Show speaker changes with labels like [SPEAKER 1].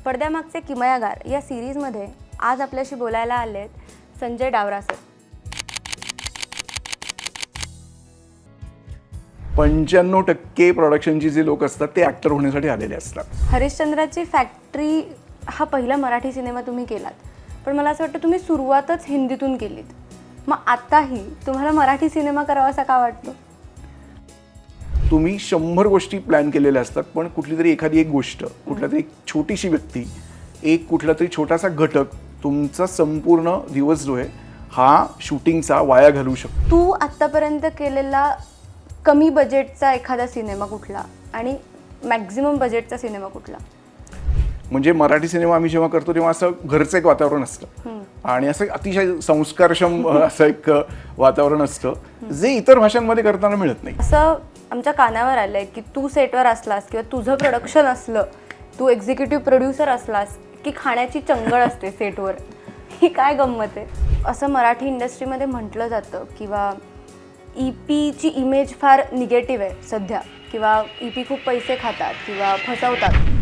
[SPEAKER 1] पडद्यामागचे किमयागार या सिरीजमध्ये आज आपल्याशी बोलायला आलेत संजय डावरा सर.
[SPEAKER 2] 95% प्रोडक्शनची जे लोक असतात ते ॲक्टर होण्यासाठी आलेले असतात.
[SPEAKER 1] हरिश्चंद्राची फॅक्टरी हा पहिला मराठी सिनेमा तुम्ही केलात, पण मला असं वाटतं तुम्ही सुरुवातच हिंदीतून केलीत. मग आताही तुम्हाला मराठी सिनेमा करावासा का वाटतो?
[SPEAKER 2] तुम्ही 100 गोष्टी प्लॅन केलेल्या असतात, पण कुठली तरी एखादी एक गोष्ट, कुठल्या तरी एक छोटीशी व्यक्ती, एक कुठला तरी छोटासा घटक तुमचा संपूर्ण दिवस जो आहे हा शूटिंगचा वाया घालवू शकतो.
[SPEAKER 1] तू आत्तापर्यंत केलेला कमी बजेटचा एखादा सिनेमा कुठला आणि मॅक्झिमम बजेटचा सिनेमा कुठला?
[SPEAKER 2] म्हणजे मराठी सिनेमा आम्ही जेव्हा करतो तेव्हा असं घरचं एक वातावरण असतं आणि असं अतिशय संस्कारक्षम असं एक वातावरण असतं जे इतर भाषांमध्ये करताना मिळत नाही.
[SPEAKER 1] असं आमच्या कानावर आलंय की तू सेटवर असलास किंवा तुझं प्रोडक्शन असलं, तू एक्झिक्युटिव्ह प्रोड्युसर असलास की खाण्याची चंगळ असते सेटवर. ही काय गंमत आहे? असं मराठी इंडस्ट्रीमध्ये म्हटलं जातं किंवा ईपीची इमेज फार निगेटिव्ह आहे सध्या, किंवा ईपी खूप पैसे खातात किंवा फसवतात.